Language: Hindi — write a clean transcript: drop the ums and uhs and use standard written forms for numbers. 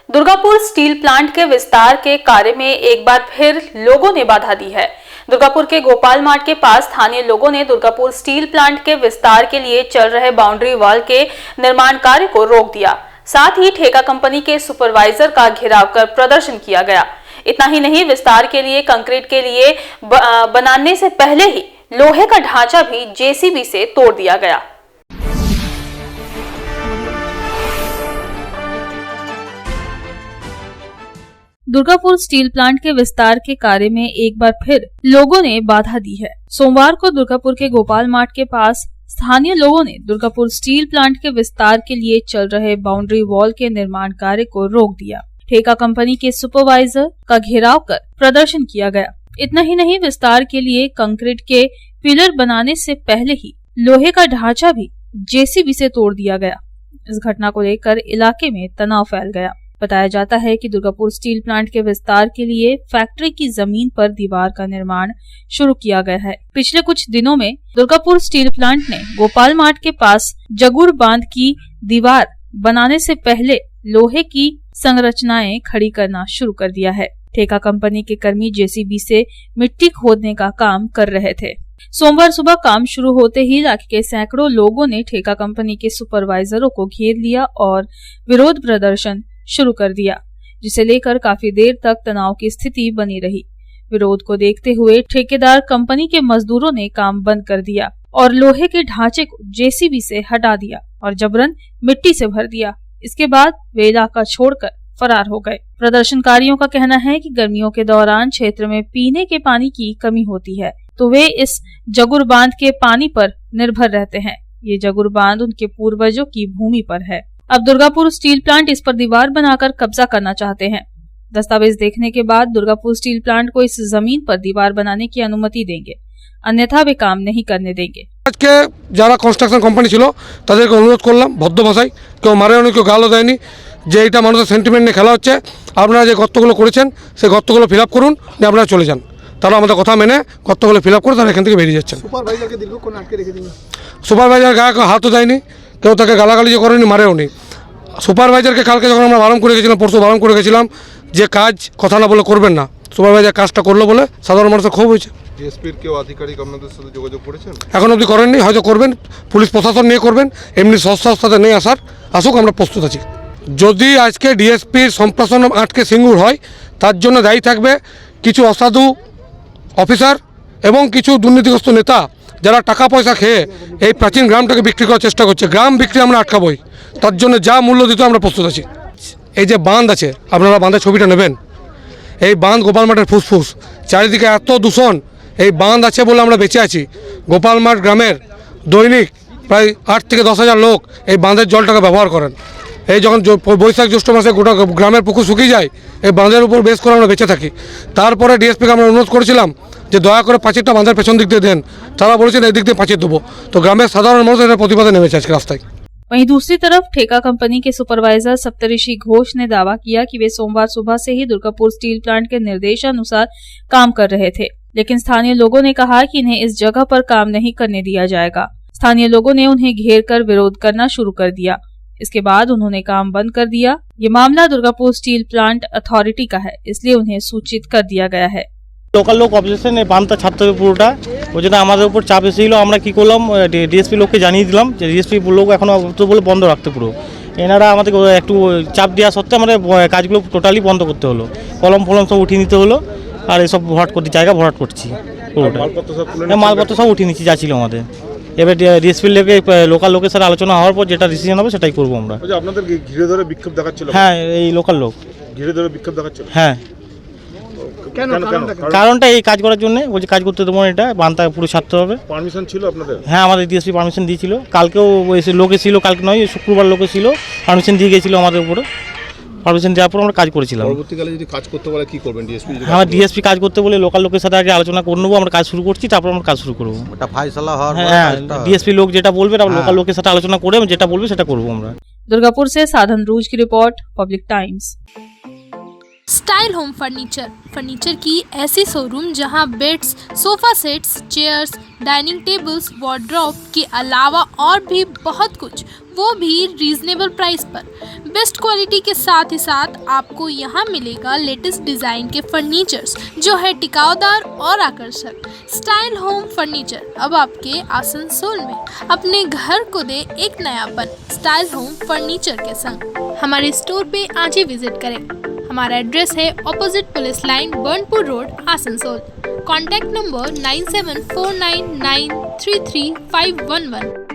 दुर्गापुर स्टील प्लांट के विस्तार के कार्य में एक बार फिर लोगों ने बाधा दी है। दुर्गापुर के गोपाल मार्ट के पास स्थानीय लोगों ने दुर्गापुर स्टील प्लांट के विस्तार के लिए चल रहे बाउंड्री वॉल के निर्माण कार्य को रोक दिया। साथ ही ठेका कंपनी के सुपरवाइजर का घेराव कर प्रदर्शन किया गया। इतना ही नहीं, विस्तार के लिए कंक्रीट के लिए बनाने से पहले ही लोहे का ढांचा भी जेसीबी से तोड़ दिया गया। दुर्गापुर स्टील प्लांट के विस्तार के कार्य में एक बार फिर लोगों ने बाधा दी है। सोमवार को दुर्गापुर के गोपाल मार्ट के पास स्थानीय लोगों ने दुर्गापुर स्टील प्लांट के विस्तार के लिए चल रहे बाउंड्री वॉल के निर्माण कार्य को रोक दिया। ठेका कंपनी के सुपरवाइजर का घेराव कर प्रदर्शन किया गया। इतना ही नहीं, विस्तार के लिए कंक्रीट के पिलर बनाने से पहले ही लोहे का ढांचा भी जेसीबी से तोड़ दिया गया। इस घटना को लेकर इलाके में तनाव फैल गया। बताया जाता है कि दुर्गापुर स्टील प्लांट के विस्तार के लिए फैक्ट्री की जमीन पर दीवार का निर्माण शुरू किया गया है। पिछले कुछ दिनों में दुर्गापुर स्टील प्लांट ने गोपाल मार्ट के पास जगुर बांध की दीवार बनाने से पहले लोहे की संरचनाएं खड़ी करना शुरू कर दिया है। ठेका कंपनी के कर्मी जेसीबी से मिट्टी खोदने का काम कर रहे थे। सोमवार सुबह काम शुरू होते ही इलाके के सैकड़ों लोगों ने ठेका कंपनी के सुपरवाइजरों को घेर लिया और विरोध प्रदर्शन शुरू कर दिया, जिसे लेकर काफी देर तक तनाव की स्थिति बनी रही। विरोध को देखते हुए ठेकेदार कंपनी के मजदूरों ने काम बंद कर दिया और लोहे के ढांचे को जेसीबी से हटा दिया और जबरन मिट्टी से भर दिया। इसके बाद वे इलाका छोड़कर फरार हो गए। प्रदर्शनकारियों का कहना है कि गर्मियों के दौरान क्षेत्र में पीने के पानी की कमी होती है, तो वे इस जगुर बांध के पानी पर निर्भर रहते हैं। ये जगुर बांध उनके पूर्वजों की भूमि पर है। अब दुर्गापुर स्टील प्लांट इस पर दीवार बनाकर कब्जा करना चाहते हैं। दस्तावेज देखने के बाद दुर्गापुर स्टील प्लांट को इस जमीन पर दीवार बनाने की अनुमति देंगे, अन्यथा वे काम नहीं करने देंगे। আজকে যারা কনস্ট্রাকশন কোম্পানি ছিল তাদেরকে অনুরোধ করলাম ভদ্র ভাষায়, কেউ মারেনি, কেউ গালও দেয়নি, যে এটা মানুষের সেন্টিমেন্ট নিয়ে খেলা হচ্ছে। আপনারা যে গর্তগুলো করেছেন সেই গর্তগুলো ফিল আপ করুন, নিয়ে আপনারা চলে যান। তারা আমাদের কথা মেনে গর্তগুলো ফিল আপ করে তারা এখান থেকে বেরিয়ে যাচ্ছেন। সুপারভাইজারকে দীর্ঘক্ষণ আটকে রেখেছিল। সুপারভাইজার গায়ে হাতও দেয়নি, কেউ তাকে গালাগালি করেনি, মারেও নি। সুপারভাইজারকে কালকে যখন আমরা বারণ করে গেছিলাম, পরশু বারণ করে গেছিলাম যে কাজ কথা না বলে করবেন না, সুপারভাইজার কাজটা করলো বলে সাধারণ মানুষের ক্ষোভ হয়েছে। ডিএসপির কেউ আধিকারিক আপনাদের সাথে যোগাযোগ করেছেন? এখন অবধি করেননি, হয়তো করবেন, পুলিশ প্রশাসন নিয়ে করবেন। এমনি সংস্থাতে নেই আসুক, আমরা প্রস্তুত আছি। যদি আজকে ডিএসপির সম্প্রসারণ আটকে সিঙ্গুর হয়, তার জন্য দায়ী থাকবে কিছু অসাধু অফিসার এবং কিছু দুর্নীতিগ্রস্ত নেতা, যারা টাকা পয়সা খেয়ে এই প্রাচীন গ্রামটাকে বিক্রি করার চেষ্টা করছে। গ্রাম বিক্রি আমরা আটকাবই, তার জন্য যা মূল্য দিতে আমরা প্রস্তুত আছি। এই যে বাঁধ আছে, আপনারা বাঁধের ছবিটা নেবেন। এই বাঁধ গোপাল মাঠের ফুসফুস, চারিদিকে এত দূষণ। এই বাঁধ আছে বলে আমরা বেঁচে আছি। গোপাল মাঠ গ্রামের দৈনিক প্রায় 8 থেকে 10,000 লোক এই বাঁধের জলটাকে ব্যবহার করেন। এই যখন বৈশাখ জ্যৈষ্ঠ মাসে গোটা গ্রামের পুকুর শুকিয়ে যায়, এই বাঁধের উপর বেশ করে আমরা বেঁচে থাকি। তারপরে ডিএসপিকে আমরা অনুরোধ করেছিলাম যে দয়া করে পাঁচিরটা বাঁধের পেছন দিক দিয়ে দেন। তারা বলেছেন এই দিক দিয়ে পাঁচির দেবো। তো গ্রামের সাধারণ মানুষ এটা প্রতিবাদে নেমেছে আজকে রাস্তায়। वहीं दूसरी तरफ ठेका कंपनी के सुपरवाइजर सप्तऋषि घोष ने दावा किया कि वे सोमवार सुबह से ही दुर्गापुर स्टील प्लांट के निर्देशानुसार काम कर रहे थे, लेकिन स्थानीय लोगों ने कहा कि इन्हें इस जगह पर काम नहीं करने दिया जाएगा। स्थानीय लोगों ने उन्हें घेर कर विरोध करना शुरू कर दिया। इसके बाद उन्होंने काम बंद कर दिया। ये मामला दुर्गापुर स्टील प्लांट अथॉरिटी का है, इसलिए उन्हें सूचित कर दिया गया है। লোকাল লোক অবজেকশন বাঁধটা ছাড়তে হবে পুরোটা, ওই জন্য আমাদের উপর চাপ এসেছিল। আমরা কি করলাম, ডিএসপি লোককে জানিয়ে দিলাম যে ডিএসপি লোক এখনো বলে বন্ধ রাখতে পুরো। এনারা আমাদের একটু চাপ দেওয়া সত্ত্বেও আমাদের কাজগুলো টোটালি বন্ধ করতে হলো। কলম ফলম সব উঠিয়ে নিতে হলো, আর এসব ভরাট করতে জায়গা ভরাট করছি পুরোটা। মালপত্র সব উঠিয়ে নিচ্ছি যা ছিল আমাদের। এবার ডিএসপির লোকাল লোকের সাথে আলোচনা হওয়ার পর যেটা ডিসিশন হবে সেটাই করবো আমরা। আপনাদের ঘিরে ধরে বিক্ষোভ দেখাচ্ছিল? হ্যাঁ, এই লোকাল লোক ঘিরে ধরে বিক্ষোভ দেখাচ্ছিল। হ্যাঁ, কারণটা এই কাজ করার জন্য বলছে কাজ করতে দেবো, এটা বাঁধটা পুরো ছাড়তে হবে। পারমিশন ছিল আপনাদের? হ্যাঁ, আমাদের ডিএসপি পারমিশন দিয়েছিল। কালকেও লোক এসেছিল, কালকে নয় শুক্রবার লোক এসেছিল, পারমিশন দিয়ে গেছিলো আমাদের উপরে। পারমিশন দেওয়ার পর আমরা কাজ করেছিলাম। পরবর্তীকালে যদি কাজ করতে বলে কি করবেন ডিএসপি? হ্যাঁ, ডিএসপি কাজ করতে বলে লোকাল লোকের সাথে আগে আলোচনা করে নেবো, আমরা কাজ শুরু করছি, তারপর আমরা কাজ শুরু করবো। হ্যাঁ, ডিএসপি লোক যেটা বলবে, লোকাল লোকের সাথে আলোচনা করে যেটা বলবে সেটা করবো আমরা। दुर्गापुर से साधन रूज की report, public times. Style home furniture की ऐसी शोरूम जहां beds, sofa sets, chairs, dining tables, wardrobe के अलावा और भी बहुत कुछ वो भी रीजनेबल प्राइस पर। बेस्ट क्वालिटी के साथ ही साथ आपको यहाँ मिलेगा लेटेस्ट डिजाइन के फर्नीचर्स जो है टिकाऊदार और आकर्षक। स्टाइल होम फर्नीचर अब आपके आसनसोल में। अपने घर को दे एक नयापन स्टाइल होम फर्नीचर के संग। हमारे स्टोर पे आज ही विजिट करें। हमारा एड्रेस है opposite police line, Burnpur road, Asansol. Contact number 9749933511।